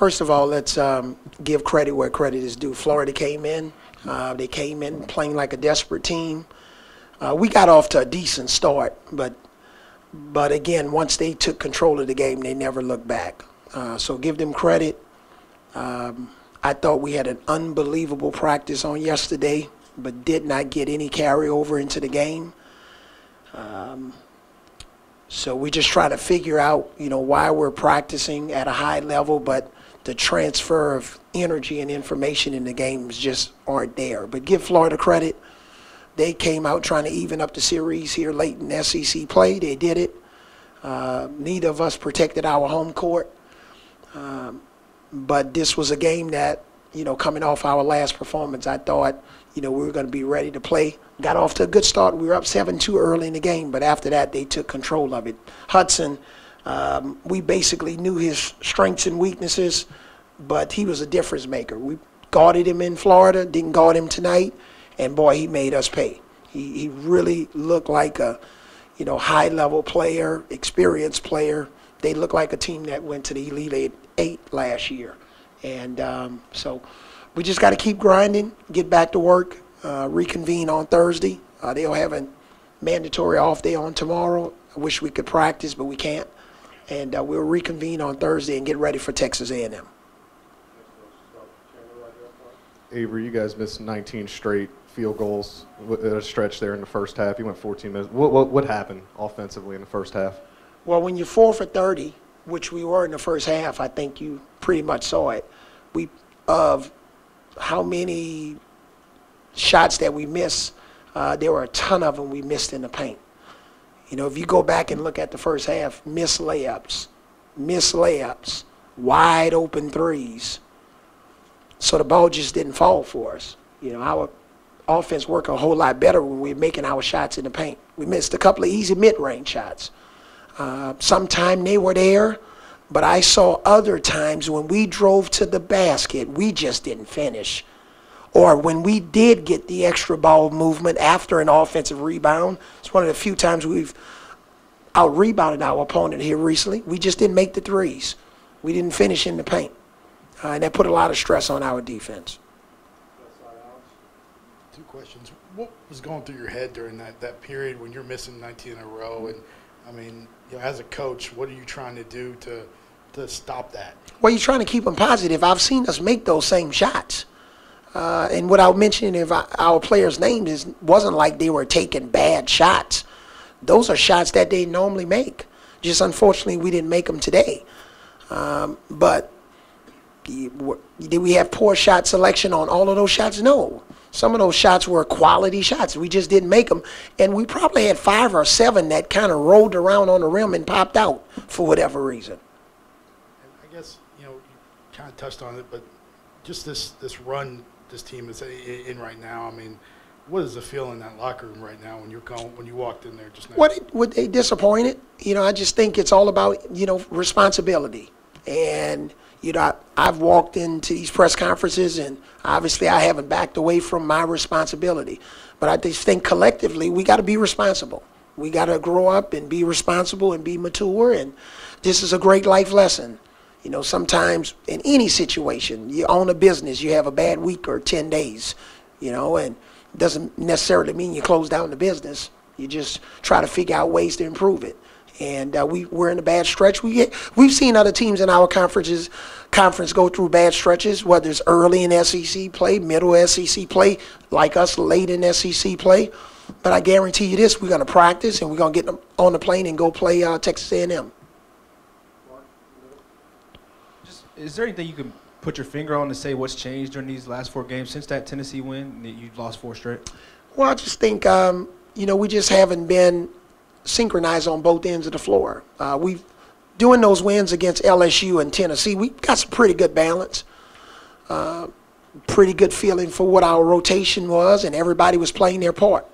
First of all, let's give credit where credit is due. Florida came in. They came in playing like a desperate team. We got off to a decent start, but again, once they took control of the game, they never looked back. So give them credit. I thought we had an unbelievable practice on yesterday, but did not get any carryover into the game. So we just try to figure out, why we're practicing at a high level, but the transfer of energy and information in the games just aren't there. But give Florida credit. They came out trying to even up the series here late in SEC play. They did it. Neither of us protected our home court. But this was a game that, coming off our last performance, I thought, we were going to be ready to play. Got off to a good start. We were up 7-2 early in the game, but after that, they took control of it. Hudson, we basically knew his strengths and weaknesses, but he was a difference maker. We guarded him in Florida, didn't guard him tonight, and boy, he made us pay. He really looked like a, high-level player, experienced player. They look like a team that went to the Elite Eight last year. And so we just got to keep grinding, get back to work, reconvene on Thursday. They'll have a mandatory off day on tomorrow. I wish we could practice, but we can't. And we'll reconvene on Thursday and get ready for Texas A&M. Avery, you guys missed 19 straight field goals at a stretch there in the first half. You went 14 minutes. What happened offensively in the first half? Well, when you're 4 for 30, which we were in the first half, I think you pretty much saw it. Of how many shots that we missed, there were a ton of them we missed in the paint. If you go back and look at the first half, missed layups, wide open threes. So the ball just didn't fall for us. Our offense worked a whole lot better when we were making our shots in the paint. We missed a couple of easy mid-range shots. Sometime they were there, but I saw other times when we drove to the basket, we just didn't finish. Or when we did get the extra ball movement after an offensive rebound, it's one of the few times we've out-rebounded our opponent here recently. We just didn't make the threes. We didn't finish in the paint. And that put a lot of stress on our defense. 2 questions. What was going through your head during that period when you're missing 19 in a row? And, I mean, as a coach, what are you trying to do to stop that? Well, you're trying to keep them positive. I've seen us make those same shots. And without mentioning our players' names, it wasn't like they were taking bad shots. Those are shots that they normally make. Just unfortunately, we didn't make them today. But did we have poor shot selection on all of those shots? No. Some of those shots were quality shots. We just didn't make them. And we probably had 5 or 7 that kind of rolled around on the rim and popped out for whatever reason. I guess, you kind of touched on it, but just this run this team is in right now, I mean, what is the feel in that locker room right now when you walked in there just now? What they disappointed? I just think it's all about, responsibility. And, I've walked into these press conferences, and obviously I haven't backed away from my responsibility. But I just think collectively we got to be responsible. We got to grow up and be responsible and be mature, and this is a great life lesson. Sometimes in any situation, you own a business, you have a bad week or 10 days, and it doesn't necessarily mean you close down the business. You just try to figure out ways to improve it. And we're in a bad stretch. We've seen other teams in our conference go through bad stretches, whether it's early in SEC play, middle SEC play, like us late in SEC play. But I guarantee you this, we're going to practice and we're going to get on the plane and go play Texas A&M. Is there anything you can put your finger on to say what's changed during these last 4 games since that Tennessee win? You've lost 4 straight. Well, I just think, we just haven't been synchronized on both ends of the floor. We've doing those wins against LSU and Tennessee, we got some pretty good balance, pretty good feeling for what our rotation was, and everybody was playing their part.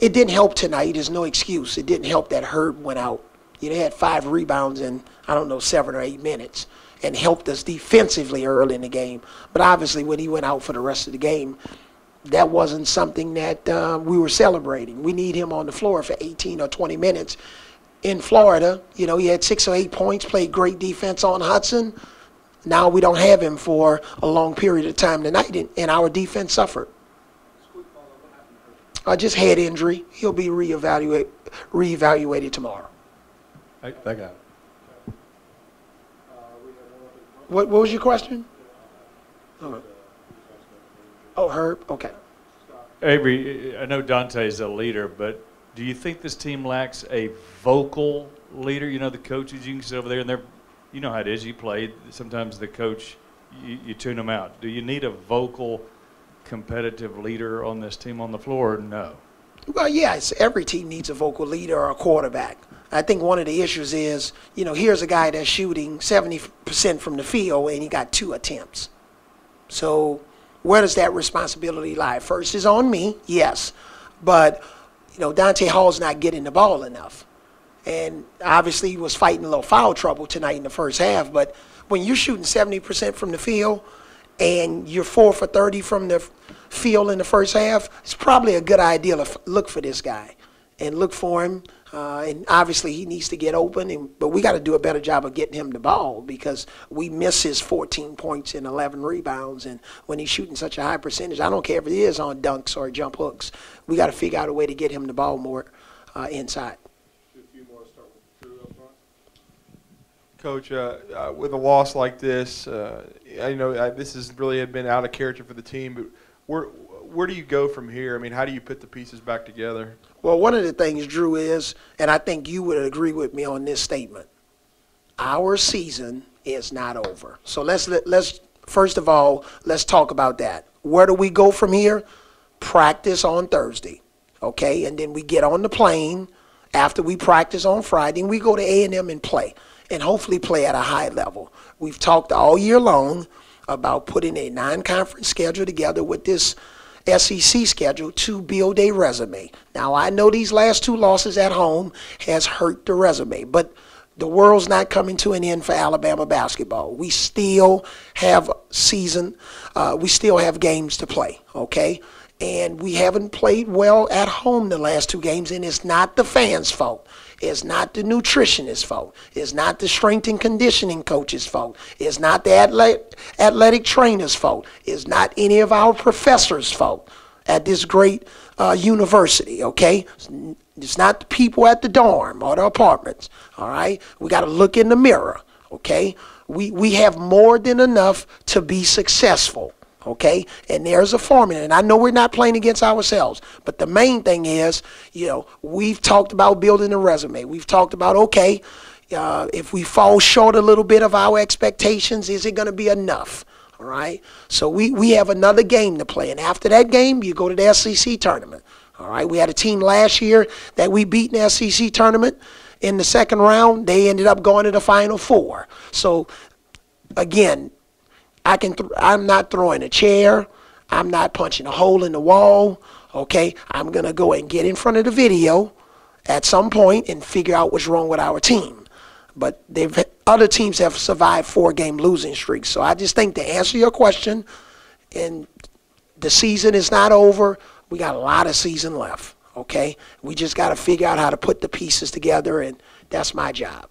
It didn't help tonight. There's no excuse. It didn't help that Herb went out. They had 5 rebounds in, 7 or 8 minutes and helped us defensively early in the game. But obviously when he went out for the rest of the game, that wasn't something that we were celebrating. We need him on the floor for 18 or 20 minutes. In Florida, he had 6 or 8 points, played great defense on Hudson. Now we don't have him for a long period of time tonight, and our defense suffered. Just head injury. He'll be reevaluated tomorrow. That guy. What was your question? Oh, Herb. Okay. Avery, I know Dante's a leader, but do you think this team lacks a vocal leader? You know, the coaches, you can sit over there and you know how it is. You play. Sometimes the coach, you tune them out. Do you need a vocal, competitive leader on this team on the floor? Or no. Well, yes, every team needs a vocal leader or a quarterback. I think one of the issues is, you know, here's a guy that's shooting 70% from the field and he got 2 attempts. So where does that responsibility lie? First is on me, yes, but, you know, Dante Hall's not getting the ball enough. And obviously he was fighting a little foul trouble tonight in the first half, but when you're shooting 70% from the field and you're 4 for 30 from the field in the first half, it's probably a good idea to look for this guy and look for him. And obviously he needs to get open, but we got to do a better job of getting him the ball because we miss his 14 points and 11 rebounds. And when he's shooting such a high percentage, I don't care if it is on dunks or jump hooks, we got to figure out a way to get him the ball more inside. Coach, with a loss like this, I know this has really been out of character for the team, but where do you go from here? I mean, how do you put the pieces back together? Well, one of the things, Drew, is, and I think you would agree with me on this statement, our season is not over. So let's first of all, let's talk about that. Where do we go from here? Practice on Thursday, okay? And then we get on the plane after we practice on Friday, and we go to A&M and play, and hopefully play at a high level. We've talked all year long about putting a non-conference schedule together with this SEC schedule to build a resume. Now, I know these last 2 losses at home has hurt the resume, but the world's not coming to an end for Alabama basketball. We still have we still have games to play, okay? And we haven't played well at home the last 2 games, and it's not the fans' fault. It's not the nutritionist's fault. It's not the strength and conditioning coach's fault. It's not the athletic trainer's fault. It's not any of our professors' fault at this great university, okay? It's not the people at the dorm or the apartments, all right? We got to look in the mirror, okay? We have more than enough to be successful. Okay, and there's a formula, and I know we're not playing against ourselves, but the main thing is, you know, we've talked about building a resume. We've talked about, okay, if we fall short a little bit of our expectations, is it going to be enough? All right, so we have another game to play, and after that game, you go to the SEC tournament. All right, we had a team last year that we beat in the SEC tournament in the second round. They ended up going to the Final Four. So, again, I'm not throwing a chair. I'm not punching a hole in the wall. Okay, I'm going to go and get in front of the video at some point and figure out what's wrong with our team. But other teams have survived 4-game losing streaks. So I just think to answer your question, and the season is not over. We got a lot of season left. Okay, we just got to figure out how to put the pieces together, and that's my job.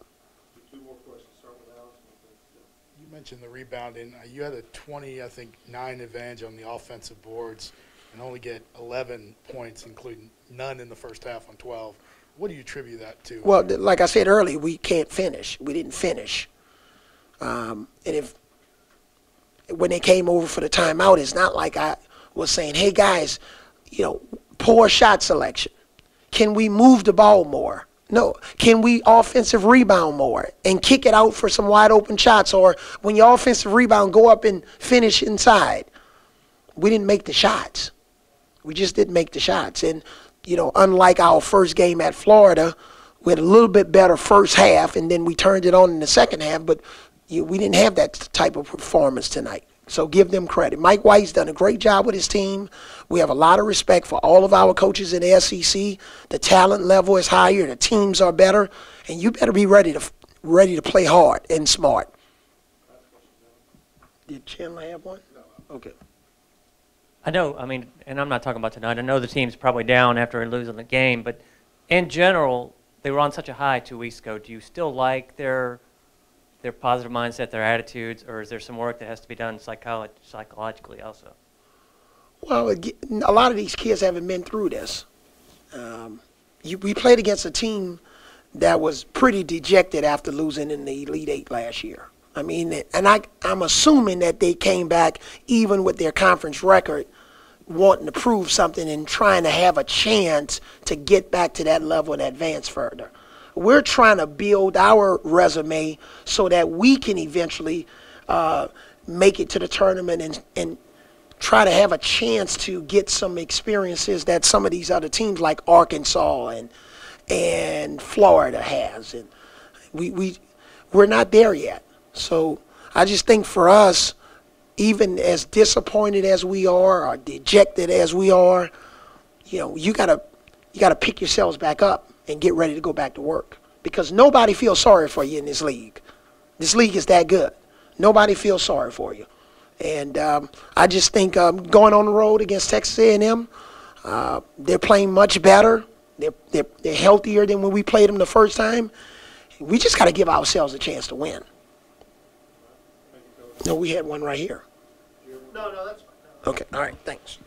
Mentioned the rebounding. You had a 9 advantage on the offensive boards and only get 11 points, including none in the first half on 12. What do you attribute that to? Well, like I said earlier, we can't finish. We didn't finish. And when they came over for the timeout, it's not like I was saying, hey, guys, you know, poor shot selection. Can we move the ball more? No. Can we offensive rebound more and kick it out for some wide open shots? Or when your offensive rebound, go up and finish inside. We didn't make the shots. We just didn't make the shots. And, you know, unlike our first game at Florida, we had a little bit better first half, and then we turned it on in the second half, but we didn't have that type of performance tonight. So give them credit. Mike White's done a great job with his team. We have a lot of respect for all of our coaches in the SEC. The talent level is higher. The teams are better. And you better be ready to play hard and smart. Did Chandler have one? No. Okay. I know, I mean, and I'm not talking about tonight. I know the team's probably down after losing the game. But in general, they were on such a high 2 weeks ago. Do you still like their their positive mindset, their attitudes, or is there some work that has to be done psychologically also? Well, a lot of these kids haven't been through this. We played against a team that was pretty dejected after losing in the Elite Eight last year. I mean, and I'm assuming that they came back even with their conference record wanting to prove something and trying to have a chance to get back to that level and advance further. We're trying to build our resume so that we can eventually make it to the tournament and try to have a chance to get some experiences that some of these other teams like Arkansas and Florida has. And we're not there yet. So I just think for us, even as disappointed as we are or dejected as we are, you gotta pick yourselves back up and get ready to go back to work, because nobody feels sorry for you in this league. This league is that good. Nobody feels sorry for you. And I just think going on the road against Texas A&M, they're playing much better. They're healthier than when we played them the first time. We just got to give ourselves a chance to win. No, we had one right here. No, that's fine. Okay, all right, thanks.